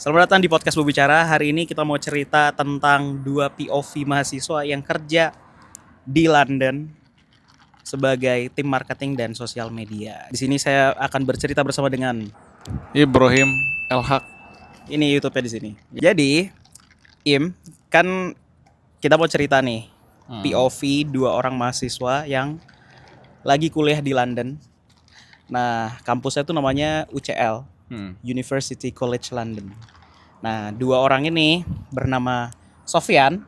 Selamat datang di podcast Berbicara. Hari ini kita mau cerita tentang dua POV mahasiswa yang kerja di London sebagai tim marketing dan sosial media. Di sini saya akan bercerita bersama dengan Ibrahim Elhak. ini YouTube-nya di sini. Jadi, kan kita mau cerita nih POV dua orang mahasiswa yang lagi kuliah di London. Nah, kampusnya itu namanya UCL, University College London. Nah, dua orang ini bernama Sofyan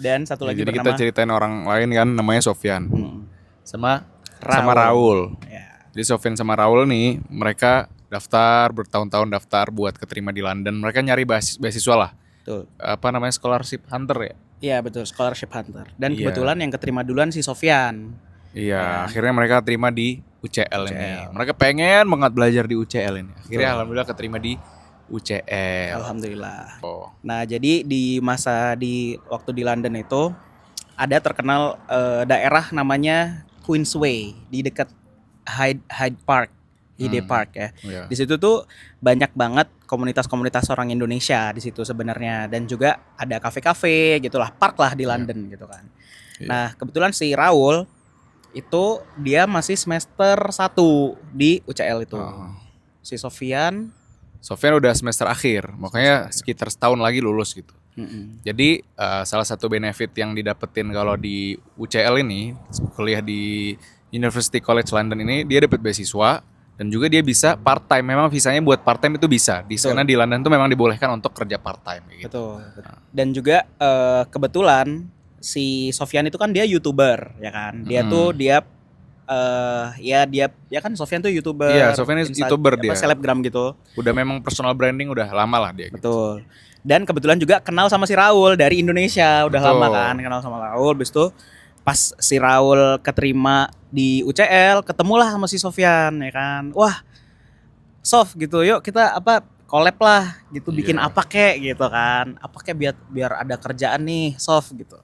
dan satu lagi Jadi bernama kita ceritain orang lain kan, namanya Sofyan sama Raul. Ya, Jadi Sofyan sama Raul nih, mereka daftar bertahun-tahun daftar buat keterima di London. Mereka nyari beasiswa lah. betul. Apa namanya, scholarship hunter ya? Iya, betul, scholarship hunter. Dan Iya. kebetulan yang keterima duluan si Sofyan. Iya, akhirnya mereka terima di UCL ini. UCL. Mereka pengen banget belajar di UCL ini. Akhirnya Betul. alhamdulillah keterima di UCL. Alhamdulillah. Oh. Nah, jadi di waktu di London itu ada terkenal daerah namanya Queensway di dekat Hyde Park, Hyde Park ya. Iya. Di situ tuh banyak banget komunitas-komunitas orang Indonesia di situ sebenarnya, dan juga ada kafe-kafe gitulah, park lah di London gitu kan. Iya. Nah, kebetulan si Raul itu dia masih semester 1 di UCL itu. Oh. Si Sofyan Sofyan udah semester akhir, makanya sekitar setahun lagi lulus gitu. Jadi salah satu benefit yang didapetin kalau di UCL ini, kuliah di University College London ini, dia dapat beasiswa dan juga dia bisa part time. Memang visanya buat part time itu bisa. Di sana di London tuh memang dibolehkan untuk kerja part time gitu. betul. Dan juga kebetulan si Sofyan itu kan dia YouTuber ya kan. Dia tuh dia kan Sofyan tuh YouTuber. Iya, Sofyan YouTuber dia. Selebgram gitu. Udah memang personal branding udah lama lah dia. Gitu. Betul. Dan kebetulan juga kenal sama si Raul dari Indonesia, udah Betul. lama kan kenal sama Raul. Habis itu pas si Raul keterima di UCL, ketemulah sama si Sofyan ya kan. Wah, Sof gitu, yuk kita collab lah gitu, bikin apa kek gitu kan. Apa kek biar ada kerjaan nih, Sof gitu.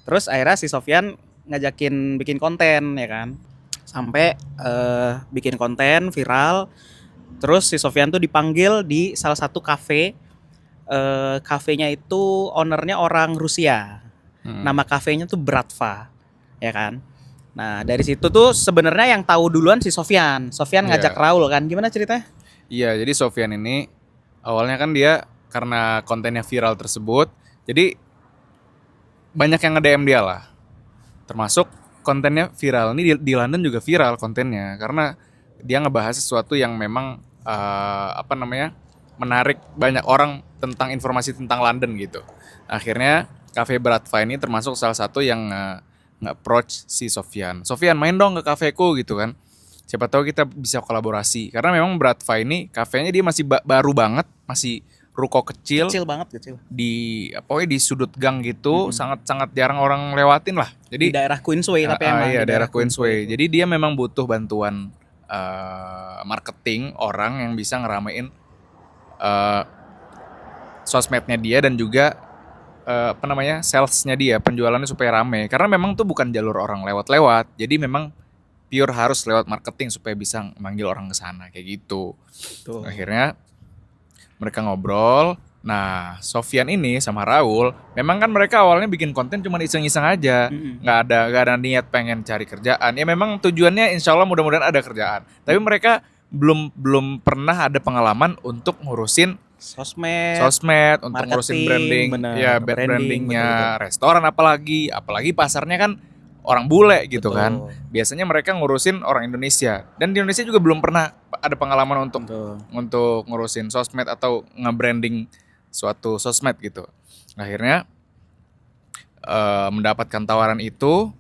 Terus akhirnya si Sofyan ngajakin bikin konten ya kan. Sampai bikin konten viral. Terus si Sofyan tuh dipanggil di salah satu kafe. Kafenya itu ownernya orang Rusia. Nama kafenya tuh Bratva, ya kan. Nah, dari situ tuh sebenarnya yang tahu duluan si Sofyan. Sofyan ngajak Raul kan. Gimana ceritanya? Iya, jadi Sofyan ini awalnya kan dia karena kontennya viral tersebut, jadi banyak yang nge-DM dia lah. Termasuk kontennya viral ini di London juga viral kontennya karena dia ngebahas sesuatu yang memang menarik banyak orang tentang informasi tentang London gitu. Akhirnya Cafe Bratva ini termasuk salah satu yang nge-approach si Sofyan. Sofyan, main dong ke kafeku gitu kan. Siapa tahu kita bisa kolaborasi. Karena memang Bratva ini kafenya dia masih baru banget, masih ruko kecil. Kecil banget, kecil. Pokoknya di sudut gang gitu, sangat-sangat jarang orang lewatin lah. Jadi Di daerah Queensway tapi emang. Iya, di daerah Queensway. Jadi dia memang butuh bantuan marketing orang yang bisa ngeramein sosmednya dia dan juga salesnya dia, penjualannya supaya rame. Karena memang tuh bukan jalur orang lewat-lewat. Jadi memang pure harus lewat marketing supaya bisa manggil orang ke sana kayak gitu. Tuh. Akhirnya mereka ngobrol. Nah, Sofyan ini sama Raul, memang kan mereka awalnya bikin konten cuma iseng-iseng aja, nggak ada niat pengen cari kerjaan. Ya memang tujuannya insya Allah mudah-mudahan ada kerjaan. Tapi mereka belum pernah ada pengalaman untuk ngurusin sosmed, untuk marketing, ngurusin branding, bener, ya brandingnya restoran apalagi pasarnya kan orang bule gitu. Betul. Kan. Biasanya mereka ngurusin orang Indonesia dan di Indonesia juga belum pernah ada pengalaman untuk ngurusin sosmed atau nge-branding suatu sosmed gitu. Akhirnya mendapatkan tawaran itu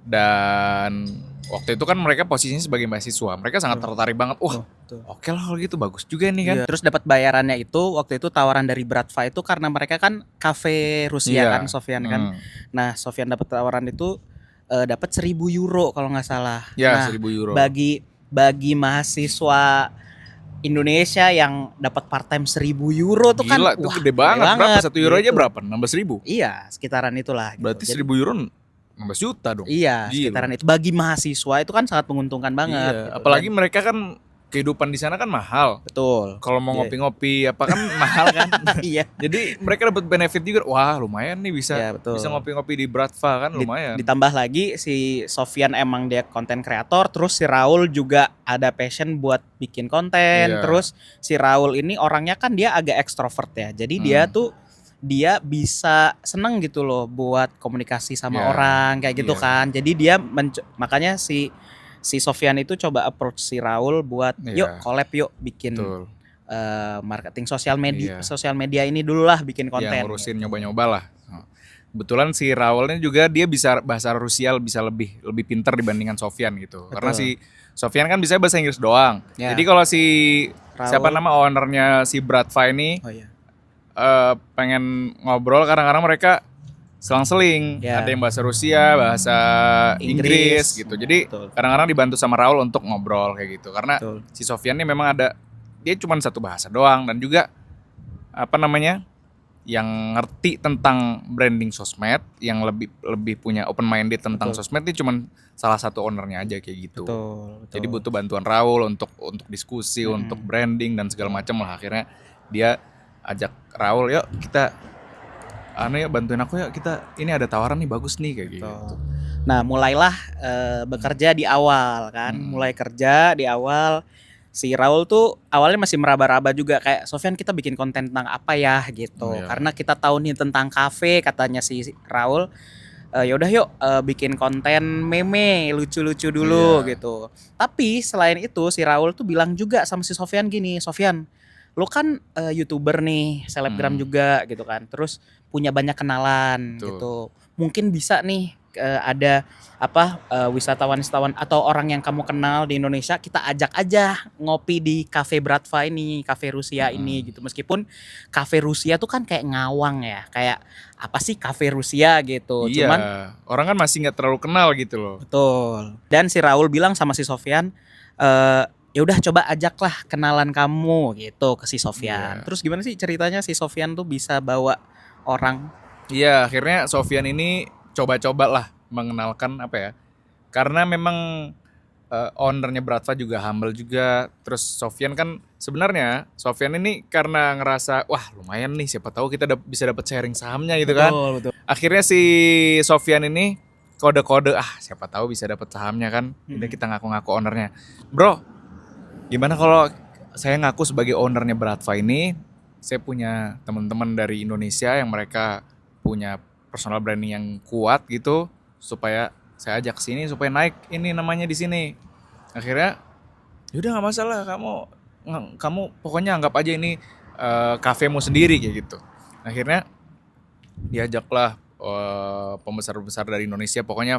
dan waktu itu kan mereka posisinya sebagai mahasiswa, mereka sangat tertarik banget. Oke lah kalau gitu bagus juga nih kan. Iya. Terus dapat bayarannya itu waktu itu tawaran dari Bratva itu karena mereka kan kafe Rusia kan, Sofyan kan. Nah, Sofyan dapat tawaran itu dapat 1.000 euro kalau nggak salah. Ya, nah, 1.000 euro. Bagi mahasiswa Indonesia yang dapat part time 1.000 euro tuh kan, gila, itu gede banget. Berapa 1 euro aja berapa? 16.000. Iya, sekitaran itulah. Berarti 1.000 euro 16 juta dong. Iya, gila. Sekitaran itu bagi mahasiswa itu kan sangat menguntungkan banget. Iya, gitu. apalagi mereka kan kehidupan di sana kan mahal. Betul. Kalau mau Iya. ngopi-ngopi apa kan mahal kan. Iya. Jadi mereka dapat benefit juga. Wah, lumayan nih bisa Ya, betul. bisa ngopi-ngopi di Bratva kan lumayan. Ditambah lagi si Sofyan emang dia konten kreator, terus si Raul juga ada passion buat bikin konten. Iya. Terus si Raul ini orangnya kan dia agak ekstrovert ya. Jadi dia bisa seneng gitu loh buat komunikasi sama Iya. orang kayak gitu Iya. kan. Jadi dia makanya si Sofyan itu coba approach si Raul buat Iya. yuk collab yuk bikin Betul. marketing sosial media Iya. sosial media ini dulu lah bikin konten. Yang ngurusin nyoba-nyoba lah. Kebetulan si Raulnya juga dia bisa bahasa Rusia bisa lebih pinter dibandingkan Sofyan gitu. Betul. Karena si Sofyan kan bisa bahasa Inggris doang. Ya. Jadi kalau si Raul. siapa nama ownernya si Bratva ini Oh iya. pengen ngobrol, kadang-kadang mereka selang-seling. Ya. Ada yang bahasa Rusia, bahasa Inggris gitu. Jadi Betul. kadang-kadang dibantu sama Raul untuk ngobrol kayak gitu. Karena Betul. si Sofyan ini memang dia cuma satu bahasa doang, dan juga apa namanya, yang ngerti tentang branding sosmed, yang lebih punya open minded tentang Betul. sosmed ini cuman salah satu ownernya aja kayak gitu. Betul. Jadi butuh bantuan Raul untuk diskusi, untuk branding dan segala macam lah. Akhirnya dia ajak Raul, yuk kita yuk bantuin aku, yuk kita ini ada tawaran nih bagus nih kayak gitu. Nah, mulailah bekerja di awal kan. Mulai kerja di awal. Si Raul tuh awalnya masih meraba-raba juga kayak Sofyan kita bikin konten tentang apa ya gitu. Iya. Karena kita tahu nih tentang kafe katanya si Raul. Yaudah yuk bikin konten meme lucu-lucu dulu Iya. gitu. Tapi selain itu si Raul tuh bilang juga sama si Sofyan gini, Sofyan, lu kan YouTuber nih, selebgram juga gitu kan. Terus punya banyak kenalan. Betul. Gitu. Mungkin bisa nih ada wisatawan-wisatawan atau orang yang kamu kenal di Indonesia, kita ajak aja ngopi di Cafe Bratva ini, Cafe Rusia ini gitu. Meskipun Cafe Rusia tuh kan kayak ngawang ya, kayak apa sih Cafe Rusia gitu. Iya, Cuman orang kan masih nggak terlalu kenal gitu loh. betul. Dan si Raul bilang sama si Sofyan, ya udah coba ajaklah kenalan kamu gitu ke si Sofyan. Iya. Terus gimana sih ceritanya si Sofyan tuh bisa bawa orang? Iya, akhirnya Sofyan ini coba-coba lah mengenalkan apa ya. Karena memang ownernya Bratva juga humble juga. Terus Sofyan kan sebenarnya Sofyan ini karena ngerasa wah lumayan nih, siapa tahu kita bisa dapat sharing sahamnya gitu kan. Betul. Akhirnya si Sofyan ini kode-kode siapa tahu bisa dapat sahamnya kan. Udah kita ngaku-ngaku ownernya. Bro, gimana kalau saya ngaku sebagai ownernya Bratva ini, saya punya teman-teman dari Indonesia yang mereka punya personal branding yang kuat gitu, supaya saya ajak sini supaya naik ini namanya di sini. Akhirnya yaudah nggak masalah, kamu pokoknya anggap aja ini kafemu sendiri kayak gitu. Akhirnya diajaklah pembesar-pembesar dari Indonesia, pokoknya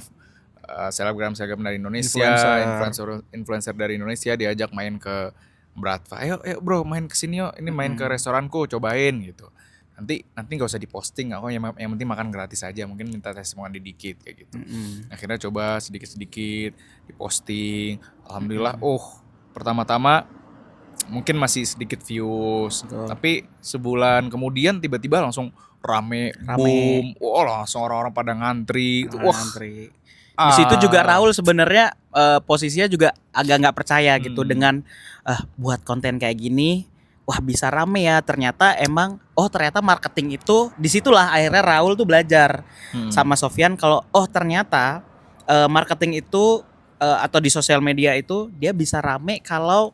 selebgram dari Indonesia, influencer dari Indonesia diajak main ke Bratva. Ayo bro main kesini yuk, ini main ke restoranku, cobain gitu. Nanti nggak usah diposting, aku yang penting makan gratis aja, mungkin minta testimoni dikit kayak gitu. Akhirnya coba sedikit-sedikit diposting, alhamdulillah. Pertama-tama mungkin masih sedikit views, tapi sebulan kemudian tiba-tiba langsung rame. Boom, langsung orang-orang pada ngantri. Ngantri. Di situ juga Raul sebenarnya posisinya juga agak nggak percaya gitu dengan buat konten kayak gini. Wah bisa rame ya, ternyata marketing itu disitulah akhirnya Raul tuh belajar sama Sofyan kalau ternyata marketing itu atau di sosial media itu dia bisa rame kalau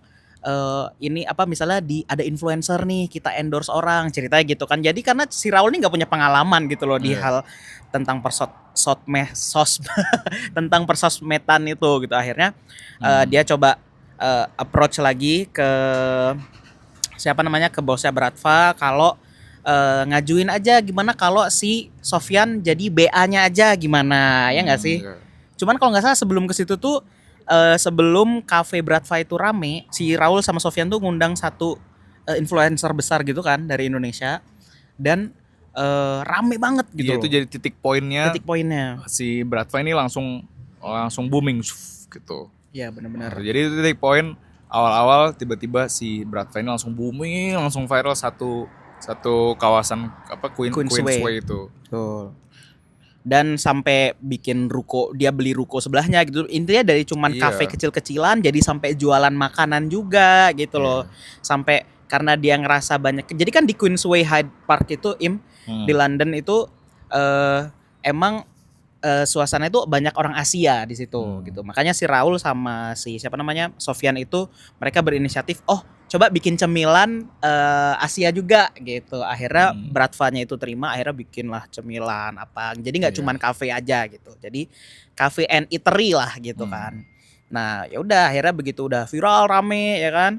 ini misalnya ada influencer nih kita endorse orang ceritanya gitu kan. Jadi karena si Raul ini nggak punya pengalaman gitu loh di hal tentang tentang persosmedan itu gitu. Akhirnya dia coba approach lagi ke ke bosnya Bratva kalau ngajuin aja gimana kalau si Sofyan jadi BA-nya aja gimana, ya nggak sih? Cuman kalau nggak salah sebelum ke situ tuh sebelum Cafe Bratva itu rame, si Raul sama Sofyan tuh ngundang satu influencer besar gitu kan dari Indonesia dan rame banget gitu. Iya, itu jadi titik poinnya. Si Bratva ini langsung booming gitu. Iya benar-benar. Jadi itu titik poin awal-awal, tiba-tiba si Bratva ini langsung booming, langsung viral satu kawasan Queensway itu. Betul. dan sampai bikin ruko, dia beli ruko sebelahnya gitu. Intinya dari cuman Iya. kafe kecil-kecilan jadi sampai jualan makanan juga gitu loh. Sampai karena dia ngerasa banyak. Jadi kan di Queensway Hyde Park itu di London itu emang suasana itu banyak orang Asia di situ gitu. Makanya si Raul sama si siapa namanya Sofyan itu mereka berinisiatif, oh coba bikin cemilan Asia juga gitu. Akhirnya Bratva-nya itu terima, akhirnya bikinlah cemilan apa. Jadi nggak cuman kafe aja gitu. Jadi cafe and eatery lah gitu kan. Nah ya udah akhirnya begitu udah viral rame ya kan.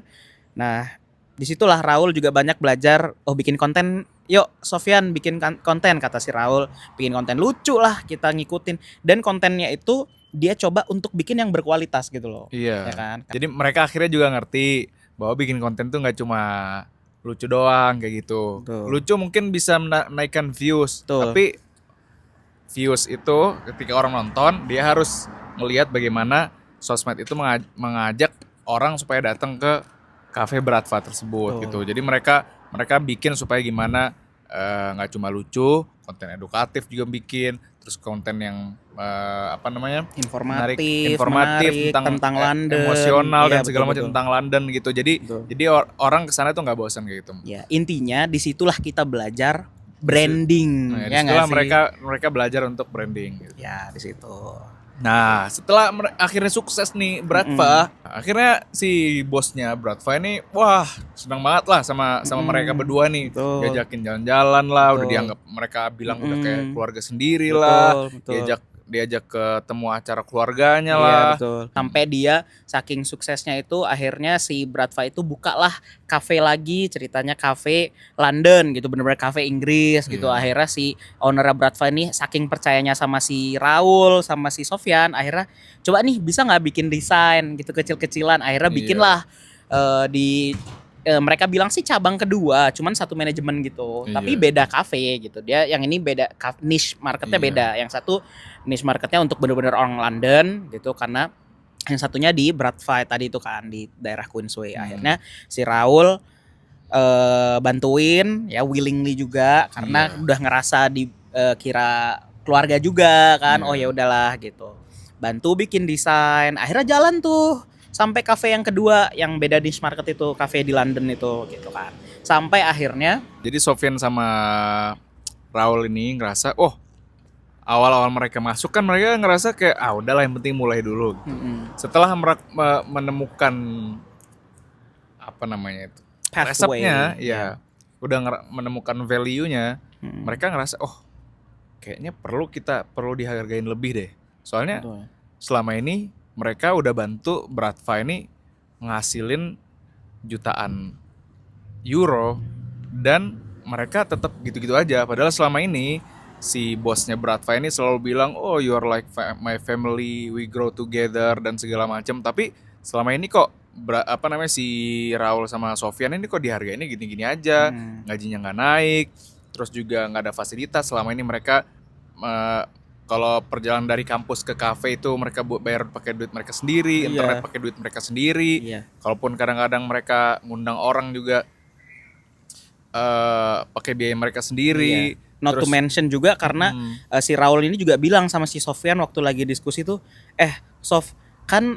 Nah disitulah Raul juga banyak belajar, oh bikin konten. Yuk Sofyan bikin konten, kata si Raul, bikin konten lucu lah kita ngikutin, dan kontennya itu dia coba untuk bikin yang berkualitas gitu loh. Iya. Ya kan? Jadi mereka akhirnya juga ngerti bahwa bikin konten tuh nggak cuma lucu doang kayak gitu. Betul. Lucu mungkin bisa menaikkan views, Betul. tapi views itu ketika orang nonton dia harus ngelihat bagaimana sosmed itu mengajak orang supaya datang ke kafe Bratva tersebut gitu. Jadi mereka bikin supaya gimana nggak cuma lucu, konten edukatif juga bikin, terus konten yang informatif menarik, tentang London, emosional ya, dan segala macam betul. tentang London gitu. Jadi orang kesana tuh nggak bosan kayak gitu. Ya intinya disitulah kita belajar branding. Nah, Ya disitulah nggak sih? mereka belajar untuk branding gitu. Ya di situ. Nah, setelah akhirnya sukses nih Bratva, akhirnya si bosnya Bratva ini wah, senang banget lah sama mereka berdua nih. Betul. Diajakin jalan-jalan lah, udah Betul. dianggap, mereka bilang udah kayak keluarga sendiri lah. Betul. Diajak ketemu acara keluarganya Iya lah. betul. Sampai dia saking suksesnya itu akhirnya si Bratva itu bukalah kafe lagi, ceritanya kafe London gitu, bener-bener kafe Inggris gitu. Akhirnya si owner Bratva ini saking percayanya sama si Raul sama si Sofyan, akhirnya coba nih bisa nggak bikin desain gitu kecil-kecilan. Akhirnya bikinlah mereka bilang sih cabang kedua, cuman satu manajemen gitu, tapi beda kafe gitu. Dia yang ini beda niche marketnya beda. Yang satu niche marketnya untuk bener-bener orang London gitu, karena yang satunya di Bratva tadi itu kan di daerah Queensway. Akhirnya si Raul bantuin ya willingly juga karena udah ngerasa kira keluarga juga kan. Oh ya udahlah gitu. Bantu bikin desain. Akhirnya jalan tuh sampai kafe yang kedua yang beda niche market itu, kafe di London itu gitu kan. Sampai akhirnya jadi Sofyan sama Raul ini ngerasa, oh awal-awal mereka masuk kan mereka ngerasa kayak udahlah yang penting mulai dulu. Setelah menemukan apa namanya itu resepnya, udah menemukan value-nya, mereka ngerasa kayaknya perlu dihargain lebih deh. Soalnya selama ini mereka udah bantu Bratva ini ngasilin jutaan euro dan mereka tetap gitu-gitu aja. Padahal selama ini si bosnya Bratva ini selalu bilang, oh you are like my family, we grow together dan segala macam. Tapi selama ini kok si Raul sama Sofyan ini kok dihargainnya gini-gini aja, gajinya nggak naik, terus juga nggak ada fasilitas. Selama ini mereka kalau perjalanan dari kampus ke kafe itu mereka bayar pakai duit mereka sendiri, internet pakai duit mereka sendiri. Kalaupun kadang-kadang mereka ngundang orang juga pakai biaya mereka sendiri. Not to mention juga karena si Raul ini juga bilang sama si Sofyan waktu lagi diskusi tuh, Sof, kan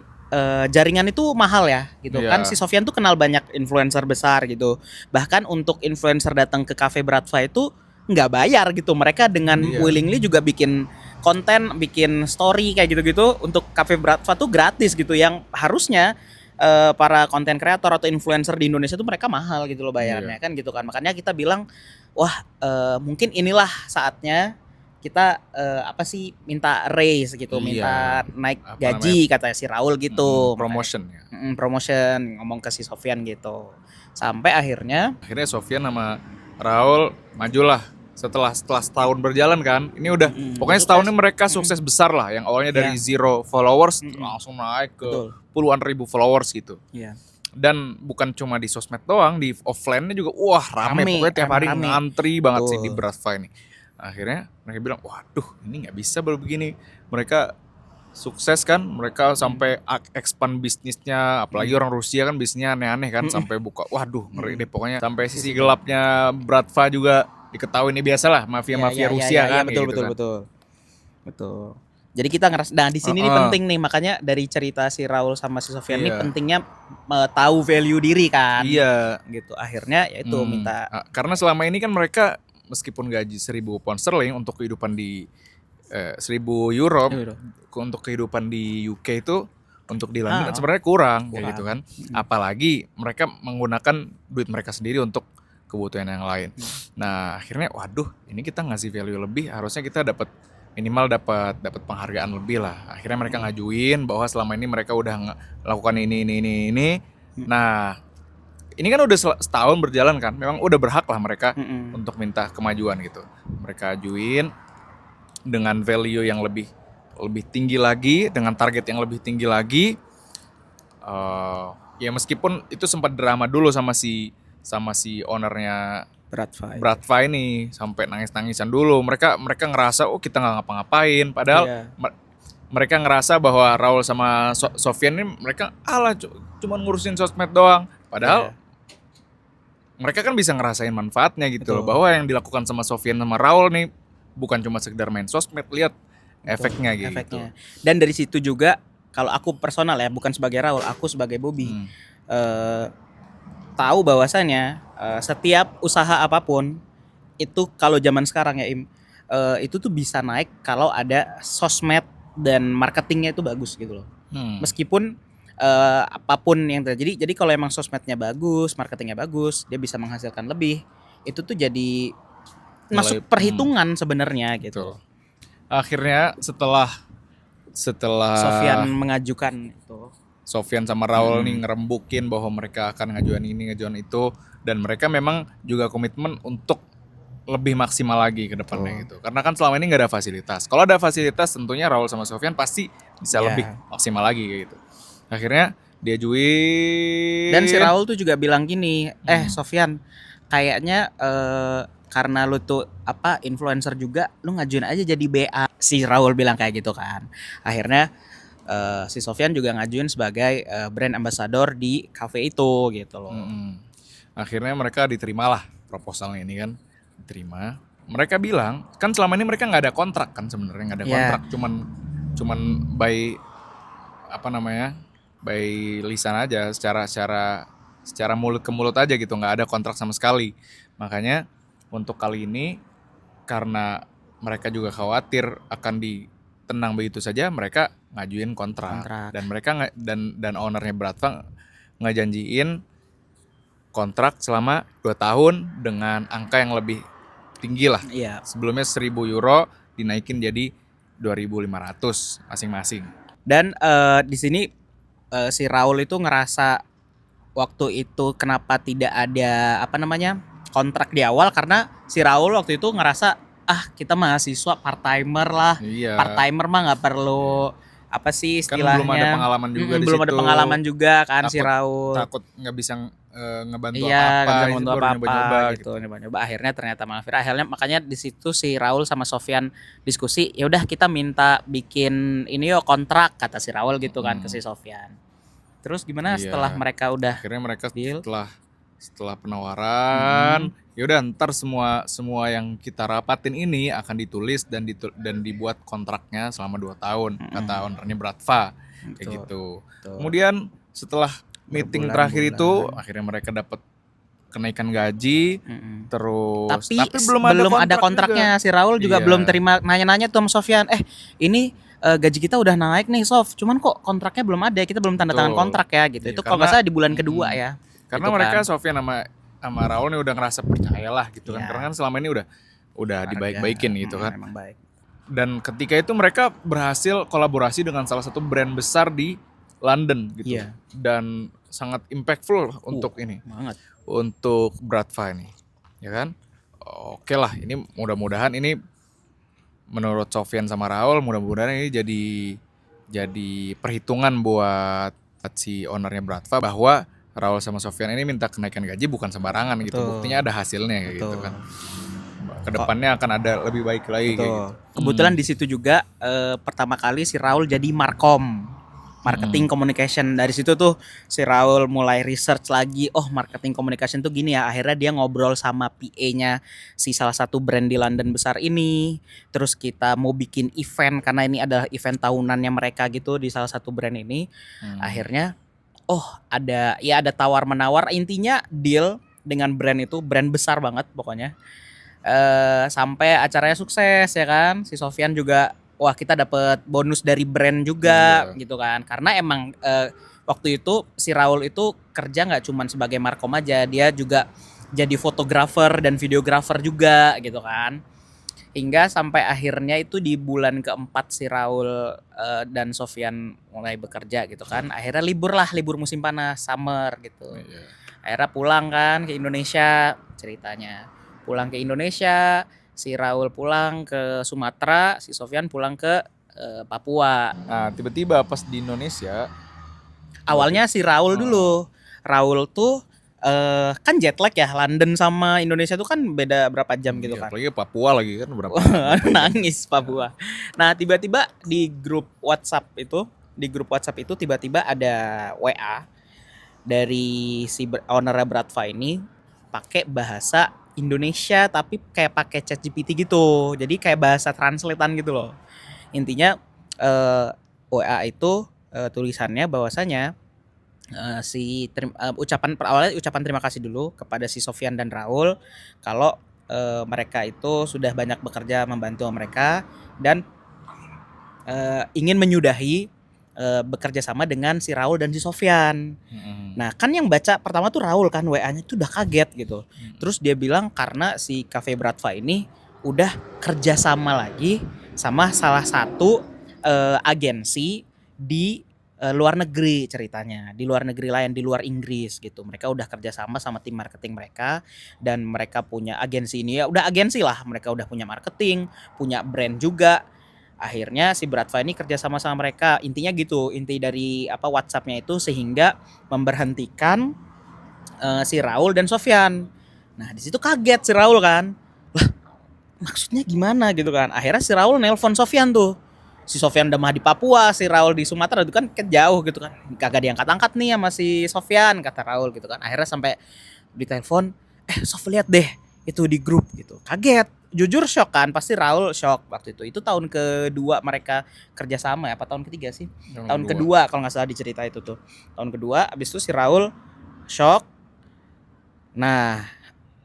jaringan itu mahal ya gitu kan. Si Sofyan tuh kenal banyak influencer besar gitu. Bahkan untuk influencer datang ke kafe Bratva itu nggak bayar gitu. Mereka dengan willingly juga bikin konten, bikin story kayak gitu-gitu untuk kafe Bratva tuh gratis gitu, yang harusnya para konten kreator atau influencer di Indonesia tuh mereka mahal gitu loh bayarnya kan gitu kan. Makanya kita bilang wah mungkin inilah saatnya kita minta raise gitu, minta naik gaji kata si Raul gitu. Promotion ya. Promotion, ngomong ke si Sofyan gitu. Sampai akhirnya Sofyan sama Raul majulah setelah setahun berjalan kan. Ini udah pokoknya setahun ini mereka sukses besar lah. Yang awalnya dari 0 followers langsung naik ke puluhan ribu followers gitu. Dan bukan cuma di sosmed doang, di offline-nya juga rame. Pokoknya tiap hari ngantri banget sih di Bratva ini. Akhirnya mereka bilang, waduh ini gak bisa baru begini. Mereka sukses kan, mereka sampai expand bisnisnya. Apalagi orang Rusia kan bisnisnya aneh-aneh kan. Sampai buka, waduh ngeri deh pokoknya. Sampai sisi gelapnya Bratva juga diketahui. Ini biasalah mafia-mafia Rusia kan. Betul. Betul. Jadi kita ngeras, nah di sini nih penting nih, makanya dari cerita si Raul sama si Sofyan ini pentingnya tahu value diri kan. Iya. Gitu. Akhirnya ya itu minta. Karena selama ini kan mereka meskipun gaji 1.000 pound sterling untuk kehidupan di 1.000 euro untuk kehidupan di UK itu untuk di London sebenarnya kurang kayak gitu kan. Apalagi mereka menggunakan duit mereka sendiri untuk kebutuhan yang lain. Nah, akhirnya waduh, ini kita ngasih value lebih, harusnya kita dapat minimal dapat penghargaan lebih lah. Akhirnya mereka ngajuin bahwa selama ini mereka udah melakukan ini. Nah, ini kan udah setahun berjalan kan, memang udah berhak lah mereka untuk minta kemajuan gitu. Mereka ajuin dengan value yang lebih tinggi lagi, dengan target yang lebih tinggi lagi. Ya meskipun itu sempat drama dulu sama si ownernya Bradva ini, sampai nangis-nangisan dulu. Mereka ngerasa kita nggak ngapa-ngapain, padahal mereka ngerasa bahwa Raul sama Sofyan ini mereka cuma ngurusin sosmed doang. Padahal mereka kan bisa ngerasain manfaatnya gitu loh, bahwa yang dilakukan sama Sofyan sama Raul nih bukan cuma sekedar main sosmed, lihat efeknya gitu. Dan dari situ juga kalau aku personal ya, bukan sebagai Raul, aku sebagai Bobby tahu bahwasannya setiap usaha apapun itu kalau zaman sekarang ya itu tuh bisa naik kalau ada sosmed dan marketingnya itu bagus gitu loh. Meskipun apapun yang terjadi, jadi kalau emang sosmednya bagus, marketingnya bagus, dia bisa menghasilkan lebih. Itu tuh jadi masuk perhitungan sebenarnya gitu. Akhirnya setelah Sofyan mengajukan itu, Sofyan sama Raul nih ngerembukin bahwa mereka akan ngajuan ini, ngajuan itu, dan mereka memang juga komitmen untuk lebih maksimal lagi ke depannya gitu. Karena kan selama ini nggak ada fasilitas. Kalau ada fasilitas tentunya Raul sama Sofyan pasti bisa lebih maksimal lagi kayak gitu. Akhirnya diajuin. Dan si Raul tuh juga bilang gini, Sofyan, kayaknya karena lu tuh influencer juga, lu ngajuin aja jadi BA. Si Raul bilang kayak gitu kan. Akhirnya si Sofyan juga ngajuin sebagai brand ambassador di cafe itu gitu loh. Akhirnya mereka diterimalah proposalnya ini kan, diterima. Mereka bilang kan selama ini mereka nggak ada kontrak kan, sebenarnya nggak ada kontrak, cuman by by lisan aja, secara mulut ke mulut aja gitu, nggak ada kontrak sama sekali. Makanya untuk kali ini karena mereka juga khawatir akan tenang begitu saja, mereka ngajuin kontrak. Dan mereka dan ownernya Bradva ngejanjiin kontrak selama 2 tahun dengan angka yang lebih tinggi lah. Sebelumnya 1.000 euro dinaikin jadi 2.500 masing-masing. Dan di sini si Raul itu ngerasa waktu itu kenapa tidak ada kontrak di awal, karena si Raul waktu itu ngerasa kita mahasiswa part-timer lah. Part-timer mah nggak perlu apa sih istilahnya, kan belum ada pengalaman juga di belum situ. Ada pengalaman juga kan si Raul. Takut nggak bisa ngebantu apa-apa gitu. Nyoba-nyoba akhirnya ternyata makanya di situ si Raul sama Sofyan diskusi, ya udah kita minta bikin ini kontrak, kata si Raul gitu kan ke si Sofyan. Terus gimana setelah mereka udah akhirnya mereka deal? Setelah penawaran, ya udah ntar semua yang kita rapatin ini akan ditulis dan dibuat kontraknya selama 2 tahun, kata ownernya Bradva kayak gitu. Kemudian setelah meeting terakhir itu akhirnya mereka dapat kenaikan gaji, terus tapi belum ada kontraknya juga. Si Raul juga belum terima, nanya-nanya tuh sama Sofyan, ini gaji kita udah naik nih Sof, cuman kok kontraknya belum ada, kita belum tanda tangan kontrak ya gitu. Itu kalau nggak salah di bulan kedua ya. Karena gitu mereka kan. Sofyan sama Raul nih udah ngerasa percayalah gitu kan, karena kan selama ini udah dibaik-baikin gitu kan. Memang baik. Dan ketika itu mereka berhasil kolaborasi dengan salah satu brand besar di London gitu. Dan sangat impactful untuk ini. Banget. Untuk Bradva ini. Ya kan? Oke lah, ini mudah-mudahan ini menurut Sofyan sama Raul, mudah-mudahan ini jadi perhitungan buat si ownernya Bradva bahwa Raul sama Sofyan ini minta kenaikan gaji bukan sembarangan gitu. Buktinya ada hasilnya kayak gitu kan. Kedepannya akan ada lebih baik lagi kayak gitu. Kebetulan di situ juga pertama kali si Raul jadi markom. marketing communication. Dari situ tuh si Raul mulai research lagi, oh marketing communication tuh gini ya. Akhirnya dia ngobrol sama PA-nya si salah satu brand di London besar ini. Terus kita mau bikin event karena ini adalah event tahunannya mereka gitu di salah satu brand ini. Akhirnya ada tawar menawar, intinya deal dengan brand itu, brand besar banget pokoknya. Sampai acaranya sukses ya kan. Si Sofyan juga wah kita dapat bonus dari brand juga gitu kan. Karena emang waktu itu si Raul itu kerja nggak cuma sebagai markom aja, dia juga jadi fotografer dan videografer juga gitu kan. Hingga sampai akhirnya itu di bulan keempat si Raul dan Sofyan mulai bekerja gitu kan. Akhirnya libur musim panas, summer gitu. Akhirnya pulang kan ke Indonesia ceritanya. Pulang ke Indonesia, si Raul pulang ke Sumatera, si Sofyan pulang ke Papua. Nah, tiba-tiba pas di Indonesia, Awalnya si Raul dulu. Raul tuh kan jet lag ya, London sama Indonesia tuh kan beda berapa jam gitu kan. apalagi Papua lagi kan berapa? Nangis Papua. Nah, tiba-tiba di grup WhatsApp itu tiba-tiba ada WA dari si owner Bratva ini pakai bahasa Indonesia tapi kayak pakai ChatGPT gitu. Jadi kayak bahasa translatean gitu loh. Intinya WA itu tulisannya bahwasanya awalnya ucapan terima kasih dulu kepada si Sofyan dan Raul kalau mereka itu sudah banyak bekerja membantu mereka dan ingin menyudahi bekerja sama dengan si Raul dan si Sofyan. Nah kan yang baca pertama tuh Raul kan, WA-nya tuh udah kaget gitu. Terus dia bilang karena si Cafe Bratva ini udah kerja sama lagi sama salah satu agensi di luar negeri ceritanya, di luar negeri lain, di luar Inggris gitu. Mereka udah kerja sama tim marketing mereka dan mereka punya agensi ini ya udah agensi lah, mereka udah punya marketing, punya brand juga. Akhirnya si Bratva ini kerja sama mereka, intinya gitu, inti dari WhatsApp-nya itu sehingga memberhentikan si Raul dan Sofyan. Nah di situ kaget si Raul kan, lah maksudnya gimana gitu kan. Akhirnya si Raul nelpon Sofyan tuh. Si Sofyan udah mah di Papua, si Raul di Sumatera itu kan jauh gitu kan. Kagak diangkat-angkat nih sama si Sofyan, kata Raul gitu kan. Akhirnya sampai ditelepon, Sof lihat deh itu di grup gitu. Kaget, jujur shock kan, pasti Raul shock waktu itu. Itu tahun kedua mereka kerjasama ya, apa tahun ketiga sih? Tahun kedua kalau nggak salah dicerita itu tuh. Tahun kedua, abis itu si Raul shock. Nah,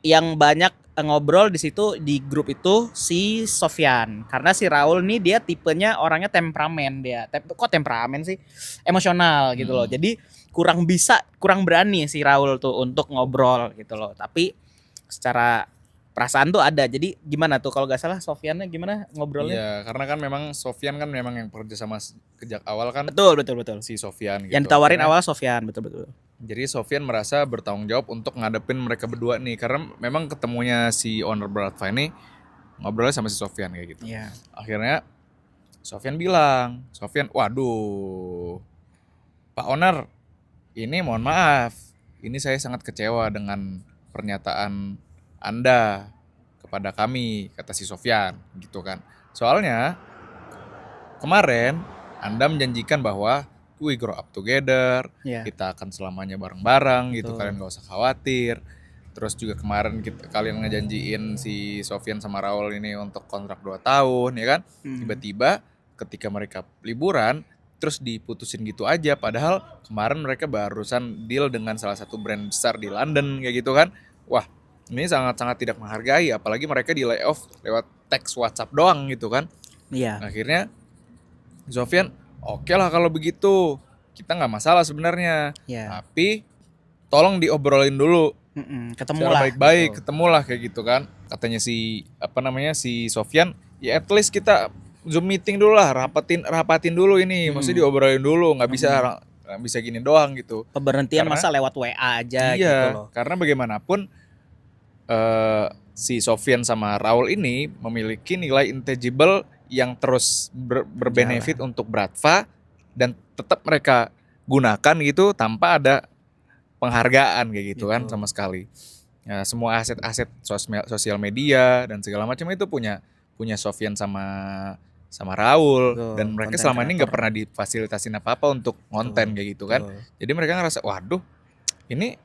yang banyak ngobrol di situ di grup itu si Sofyan, karena si Raul nih dia tipenya orangnya temperamen, kok temperamen sih, emosional gitu loh. Jadi kurang berani si Raul tuh untuk ngobrol gitu loh. Tapi secara perasaan tuh ada. Jadi gimana tuh kalau nggak salah Sofyannya gimana ngobrolnya? Iya, karena kan memang Sofyan kan memang yang kerja sama sejak awal kan. Betul. Si Sofyan gitu. Yang ditawarin awal Sofyan, betul. Jadi Sofyan merasa bertanggung jawab untuk ngadepin mereka berdua nih, karena memang ketemunya si owner Bratva ini ngobrolnya sama si Sofyan kayak gitu. Iya. Akhirnya Sofyan bilang, waduh, Pak Owner, ini mohon maaf, ini saya sangat kecewa dengan pernyataan Anda kepada kami, kata si Sofyan gitu kan. Soalnya kemarin Anda menjanjikan bahwa we grow up together, kita akan selamanya bareng-bareng gitu, kalian gak usah khawatir. Terus juga kemarin kalian ngejanjiin si Sofyan sama Raul ini untuk kontrak 2 tahun ya kan. Tiba-tiba ketika mereka liburan terus diputusin gitu aja, padahal kemarin mereka barusan deal dengan salah satu brand besar di London kayak gitu kan. Wah, ini sangat-sangat tidak menghargai, apalagi mereka di layoff lewat teks WhatsApp doang gitu kan. Iya. Akhirnya Sofyan, oke lah kalau begitu, kita nggak masalah sebenarnya. Tapi tolong diobrolin dulu. Ketemulah baik-baik, ketemulah kayak gitu kan. Katanya si Sofyan, ya at least kita Zoom meeting dulu lah, rapatin dulu ini, maksudnya diobrolin dulu, nggak bisa gini doang gitu. Pemberhentian masa lewat WA aja gitu loh. Karena bagaimanapun si Sofyan sama Raul ini memiliki nilai intangible yang terus berbenefit untuk Bratva dan tetap mereka gunakan gitu tanpa ada penghargaan kayak gitu kan sama sekali. Ya, semua aset-aset sosial media dan segala macam itu punya Sofyan sama sama Raul. Betul, Dan mereka content selama ini nggak creator. pernah difasilitasin apa-apa untuk konten kayak gitu kan. Betul. Jadi mereka ngerasa, waduh, ini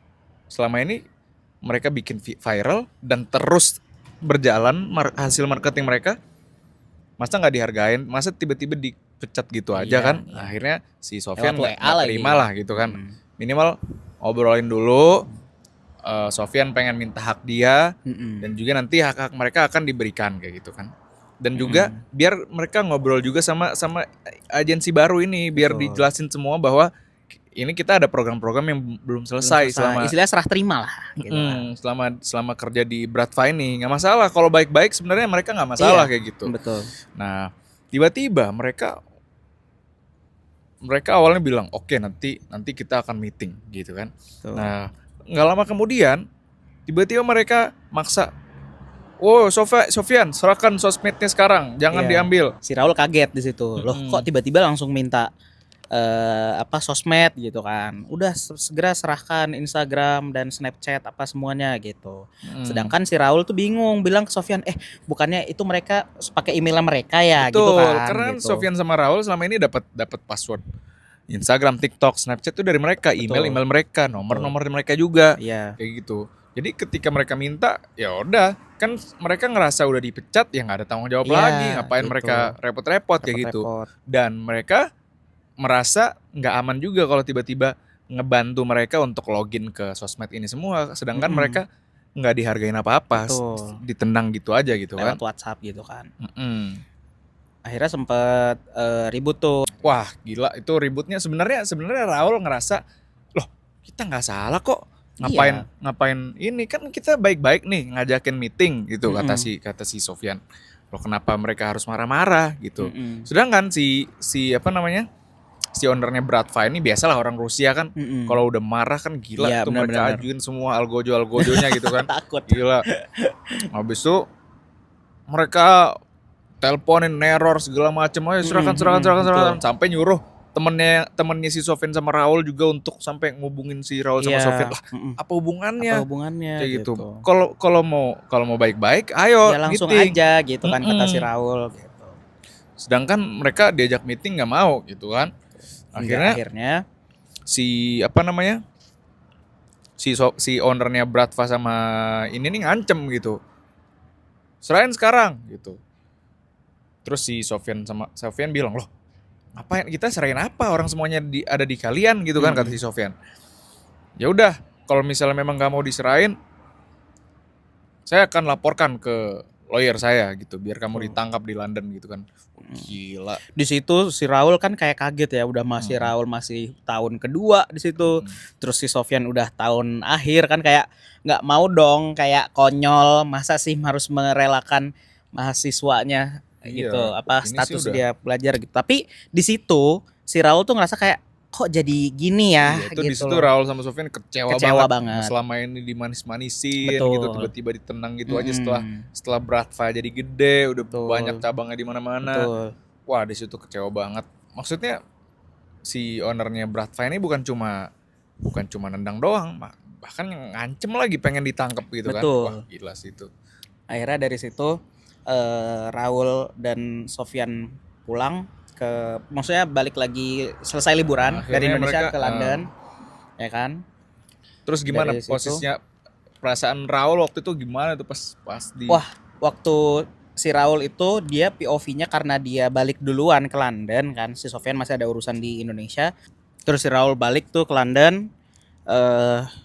selama ini mereka bikin viral dan terus berjalan hasil marketing mereka, masa nggak dihargain, masa tiba-tiba dipecat gitu aja Iya, kan. iya. Akhirnya si Sofyan Lewat WA nggak lagi. terima lah gitu kan. Minimal ngobrolin dulu, Sofyan pengen minta hak dia, dan juga nanti hak-hak mereka akan diberikan kayak gitu kan. Dan juga biar mereka ngobrol juga sama agensi baru ini, biar Betul. dijelasin semua bahwa ini kita ada program-program yang belum selesai selama Istilahnya serah terima lah gitu kan. selama kerja di Bratva ini. Nggak masalah kalau baik-baik, sebenarnya mereka nggak masalah Iya, kayak gitu. Betul. Nah, tiba-tiba mereka awalnya bilang oke, nanti kita akan meeting gitu kan. Betul. Nah, nggak lama kemudian tiba-tiba mereka maksa, "Oh, Sofyan, serahkan sosmednya sekarang, jangan Iya. diambil." Si Raul kaget di situ. Loh, kok tiba-tiba langsung minta sosmed gitu kan. Udah segera serahkan Instagram dan Snapchat apa semuanya gitu. Sedangkan si Raul tuh bingung, bilang ke Sofyan, bukannya itu mereka pakai email mereka ya gitu Betul, kan. karena gitu. Sofyan sama Raul selama ini dapat password Instagram, TikTok, Snapchat itu dari mereka, email mereka, nomor mereka juga, Iya. kayak gitu. Jadi ketika mereka minta, ya udah, kan mereka ngerasa udah dipecat, ya nggak ada tanggung jawab Iya, lagi, ngapain gitu. mereka repot-repot kayak gitu. Repot-repot. Dan mereka merasa nggak aman juga kalau tiba-tiba ngebantu mereka untuk login ke sosmed ini semua, sedangkan mereka nggak dihargain apa-apa, Betul. ditendang gitu aja gitu kan. Lewat WhatsApp gitu kan. Akhirnya sempet ribut tuh. Wah gila, itu ributnya sebenarnya Raul ngerasa, loh kita nggak salah kok, ngapain ini, kan kita baik-baik nih ngajakin meeting gitu, kata si Sofyan. Loh kenapa mereka harus marah-marah gitu. Sedangkan si ownernya Bratva ini, biasalah orang Rusia kan, kalau udah marah kan gila, Iya, tuh mereka benar-benar. ajuin semua algojo-algojonya gitu kan. Takut. Gila. Habis itu mereka teleponin, neror segala macem, ayo serahkan, sampai nyuruh temennya si Sofyan sama Raul juga untuk sampai ngubungin si Raul sama Sofyan. Lah, apa hubungannya? Kayak gitu. Kalau mau baik-baik, ayo Ya langsung meeting. aja gitu kan, kata si Raul gitu. Sedangkan mereka diajak meeting nggak mau gitu kan. Akhirnya si si ownernya Bratva sama ini nih ngancem gitu, serahin sekarang gitu. Terus si Sofyan bilang, loh ngapain kita serahin apa, orang semuanya ada di kalian gitu kan, kata si Sofyan. Ya udah, kalau misalnya memang nggak mau diserahin, saya akan laporkan ke lawyer saya gitu, biar kamu ditangkap di London gitu kan. Gila. Di situ si Raul kan kayak kaget ya, udah Raul masih tahun kedua di situ. Terus si Sofyan udah tahun akhir kan, kayak nggak mau dong, kayak konyol, masa sih harus merelakan mahasiswanya gitu, ini status sih udah. dia belajar gitu. Tapi di situ si Raul tuh ngerasa kayak kok jadi gini ya Iya, itu gitu. di situ Raul sama Sofyan kecewa banget. Selama ini dimanis-manisin Betul. gitu, tiba-tiba ditendang gitu aja setelah Bratva jadi gede, udah banyak cabangnya di mana-mana. Betul. Wah, di situ kecewa banget. Maksudnya si ownernya Bratva ini bukan cuma nendang doang, bahkan ngancem lagi pengen ditangkap gitu. Betul. Kan. Wah, gila sih itu. Akhirnya dari situ Raul dan Sofyan pulang maksudnya balik lagi selesai liburan dari Indonesia ke London, ya kan? Terus gimana posisinya, perasaan Raul waktu itu gimana tuh pas di? Wah, waktu si Raul itu dia POV-nya karena dia balik duluan ke London kan, si Sofyan masih ada urusan di Indonesia. Terus si Raul balik tuh ke London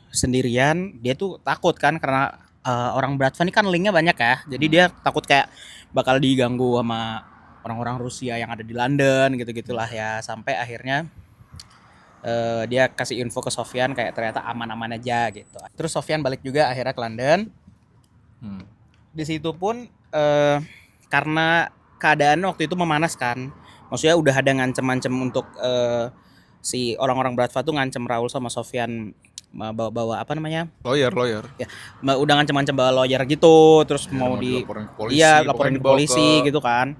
sendirian, dia tuh takut kan karena orang Bratva ini kan linknya banyak ya, jadi dia takut kayak bakal diganggu sama orang-orang Rusia yang ada di London gitu-gitulah ya, sampai akhirnya dia kasih info ke Sofyan kayak ternyata aman-aman aja gitu. Terus Sofyan balik juga akhirnya ke London. Di situ pun karena keadaan waktu itu memanas kan, maksudnya udah ada ngancem-ngancem untuk si orang-orang Bratva tuh ngancem Raul sama Sofyan bawa apa namanya? Lawyer. Ya, udah ngancem-ngancem bawa lawyer gitu, terus Ya, mau dilaporin ke polisi, iya, laporin ke dibawa polisi gitu kan.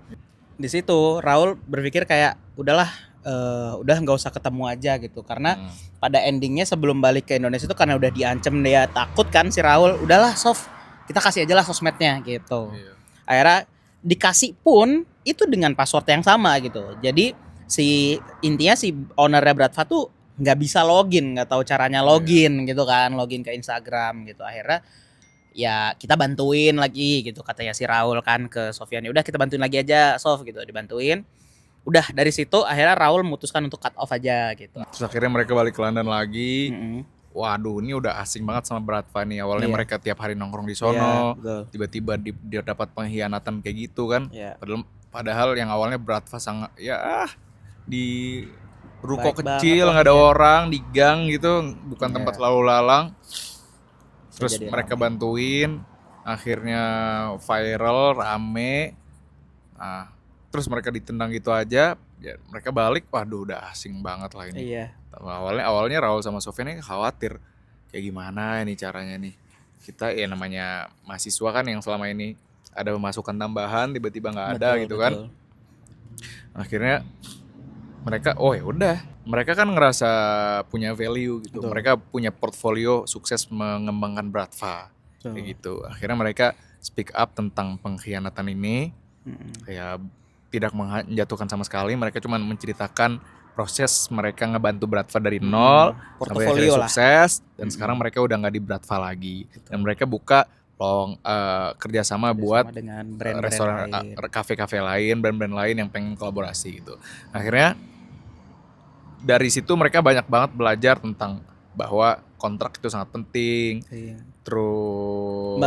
Di situ Raul berpikir kayak udah nggak usah ketemu aja gitu, karena pada endingnya sebelum balik ke Indonesia itu karena udah diancem, dia takut kan si Raul, udahlah Sof, kita kasih aja lah sosmednya gitu. Akhirnya dikasih pun itu dengan password yang sama gitu. Jadi intinya si ownernya Bratva tuh nggak bisa login, nggak tahu caranya login gitu kan, login ke Instagram gitu. Akhirnya ya kita bantuin lagi gitu, katanya si Raul kan ke Sofyan, udah kita bantuin lagi aja Sof gitu, dibantuin. Udah dari situ akhirnya Raul memutuskan untuk cut off aja gitu. Terus akhirnya mereka balik ke London lagi. Mm-mm. Waduh, ini udah asing banget sama Bratva nih. Awalnya Iya. mereka tiap hari nongkrong di Iya, sono, betul. tiba-tiba dia dapat pengkhianatan kayak gitu kan. Iya. Padahal yang awalnya Bratva sangat ya di ruko Baik kecil, banget nggak ada lah, ya. orang, di gang gitu, bukan Iya. tempat lalu lalang. Terus Jadi mereka rame. bantuin, akhirnya viral, rame. Nah, terus mereka ditendang gitu aja, ya mereka balik, waduh udah asing banget lah ini. Iya. Awalnya Raul sama Sofyan ini khawatir kayak gimana ini caranya nih. Kita ya namanya mahasiswa kan yang selama ini ada pemasukan tambahan tiba-tiba nggak ada Betul, gitu betul. kan. Akhirnya mereka ya udah, mereka kan ngerasa punya value gitu. Betul. Mereka punya portfolio sukses mengembangkan Bratva kayak gitu. Akhirnya mereka speak up tentang pengkhianatan ini. Kayak tidak menjatuhkan sama sekali, mereka cuma menceritakan proses mereka ngebantu Bratva dari nol sampai Portofolio akhirnya lah. sukses dan sekarang mereka udah nggak di Bratva lagi. Dan mereka buka kerjasama buat dengan brand-brand restoran, lain. kafe-kafe lain, brand-brand lain yang pengen kolaborasi gitu. Akhirnya dari situ mereka banyak banget belajar tentang bahwa kontrak itu sangat penting. Iya. Terus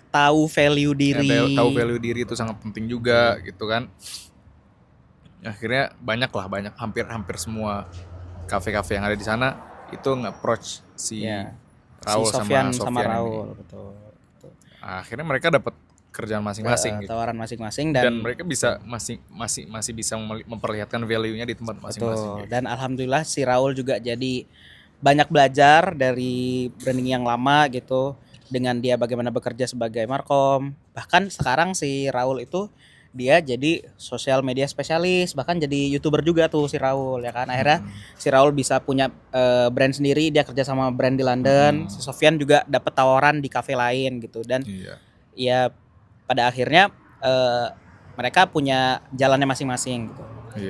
Tahu value diri. tahu value diri itu sangat penting juga gitu kan. Akhirnya banyak hampir semua kafe-kafe yang ada di sana itu nge-approach si Raul si Sofyan sama Raul, ini. betul. Akhirnya mereka dapat kerjaan masing-masing gitu. Tawaran masing-masing dan mereka bisa masih bisa memperlihatkan value-nya di tempat masing-masing. Betul. Dan alhamdulillah si Raul juga jadi banyak belajar dari branding yang lama gitu, dengan dia bagaimana bekerja sebagai markom. Bahkan sekarang si Raul itu dia jadi sosial media spesialis, bahkan jadi YouTuber juga tuh si Raul ya kan. Akhirnya si Raul bisa punya brand sendiri, dia kerja sama brand di London. Si Sofyan juga dapat tawaran di kafe lain gitu, dan ya pada akhirnya mereka punya jalannya masing-masing gitu.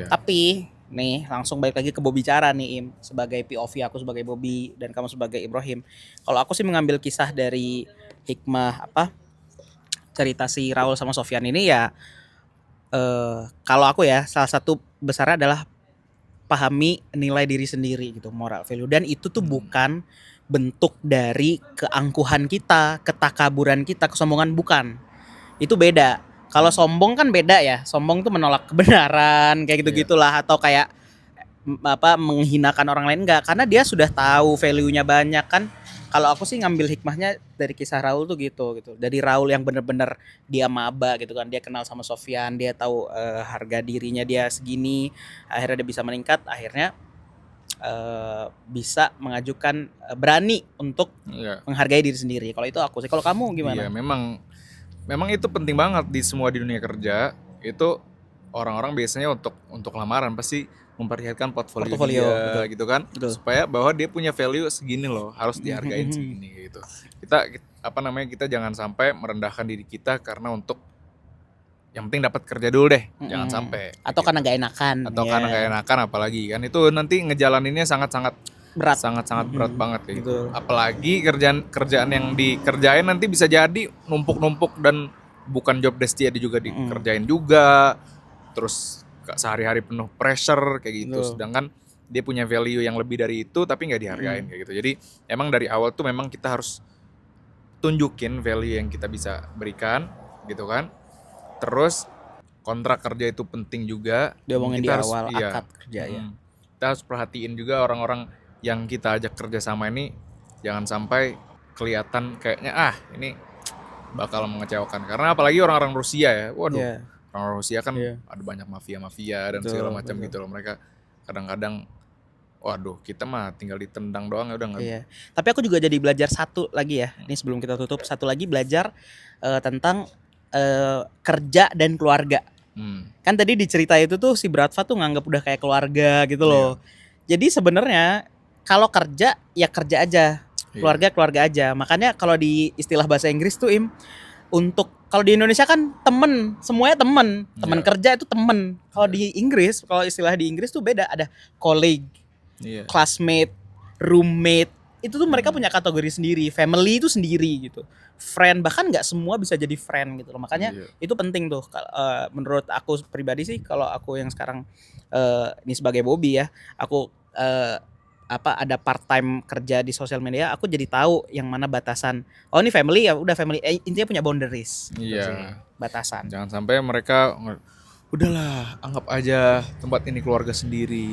Tapi nih langsung balik lagi ke Bobby Cara nih, Im, sebagai POV aku sebagai Bobby dan kamu sebagai Ibrahim. Kalau aku sih mengambil kisah dari hikmah cerita si Raul sama Sofyan ini ya, kalau aku ya salah satu besarnya adalah pahami nilai diri sendiri gitu, moral value, dan itu tuh bukan bentuk dari keangkuhan kita, ketakaburan kita, kesombongan, bukan. Itu beda. Kalau sombong kan beda ya. Sombong tuh menolak kebenaran kayak gitu-gitulah, atau kayak menghinakan orang lain, enggak, karena dia sudah tahu value-nya banyak kan. Kalau aku sih ngambil hikmahnya dari kisah Raul tuh gitu. Dari Raul yang bener-bener dia maba gitu kan, dia kenal sama Sofyan, dia tahu harga dirinya dia segini, akhirnya dia bisa meningkat, akhirnya bisa mengajukan, berani untuk menghargai diri sendiri. Kalau itu aku sih. Kalau kamu gimana? Iya, memang itu penting banget di dunia kerja. Itu orang-orang biasanya untuk lamaran pasti memperlihatkan portfolio dia, gitu kan, supaya bahwa dia punya value segini loh, harus dihargain segini gitu. Kita jangan sampai merendahkan diri kita karena untuk yang penting dapat kerja dulu deh, jangan sampai. Atau gitu. Karena gak enakan. Karena gak enakan, apalagi kan itu nanti ngejalaninnya sangat-sangat berat, sangat-sangat berat banget kayak gitu. Apalagi kerjaan yang dikerjain nanti bisa jadi numpuk-numpuk dan bukan job desk dia juga dikerjain juga. Terus sehari-hari penuh pressure kayak gitu. Sedangkan dia punya value yang lebih dari itu tapi nggak dihargain kayak gitu. Jadi emang dari awal tuh memang kita harus tunjukin value yang kita bisa berikan gitu kan. Terus kontrak kerja itu penting juga. Dia ngomongin di awal akad kerja ya. Kita harus perhatiin juga orang-orang yang kita ajak kerja sama ini, jangan sampai kelihatan kayaknya ini bakal mengecewakan. Karena apalagi orang-orang Rusia ya. Waduh. Orang Rusia kan ada banyak mafia-mafia dan segala macam gitu loh. Mereka kadang-kadang waduh, kita mah tinggal ditendang doang ya udah enggak. Tapi aku juga jadi belajar satu lagi ya. Ini sebelum kita tutup, satu lagi belajar tentang kerja dan keluarga. Kan tadi di cerita itu tuh si Bratva tuh nganggap udah kayak keluarga gitu loh. Jadi sebenarnya kalau kerja ya kerja aja, keluarga aja. Makanya kalau di istilah bahasa Inggris tuh untuk kalau di Indonesia kan temen, semuanya temen Iya. kerja itu temen. Kalau di Inggris, kalau istilah di Inggris tuh beda, ada colleague, Iya. classmate, roommate. Itu tuh mereka punya kategori sendiri, family itu sendiri gitu. Friend, bahkan nggak semua bisa jadi friend gitu loh. Makanya Iya. itu penting tuh. Menurut aku pribadi sih, kalau aku yang sekarang ini sebagai Bobby ya, aku ada part time kerja di sosial media, aku jadi tahu yang mana batasan. Oh ini family ya udah family. Intinya punya boundaries. Gitu Iya. sih, batasan. Jangan sampai mereka udahlah anggap aja tempat ini keluarga sendiri.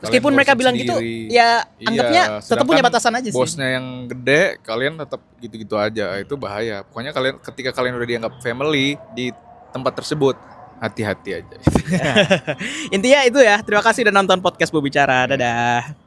Meskipun Kalian mereka ngurusin bilang gitu, sendiri. ya Iya, anggapnya tetap sedangkan punya batasan aja sih. Bosnya yang gede, kalian tetap gitu-gitu aja. Itu bahaya. Pokoknya ketika kalian udah dianggap family di tempat tersebut, hati-hati aja. Intinya itu ya. Terima kasih udah nonton podcast Bobicara. Dadah.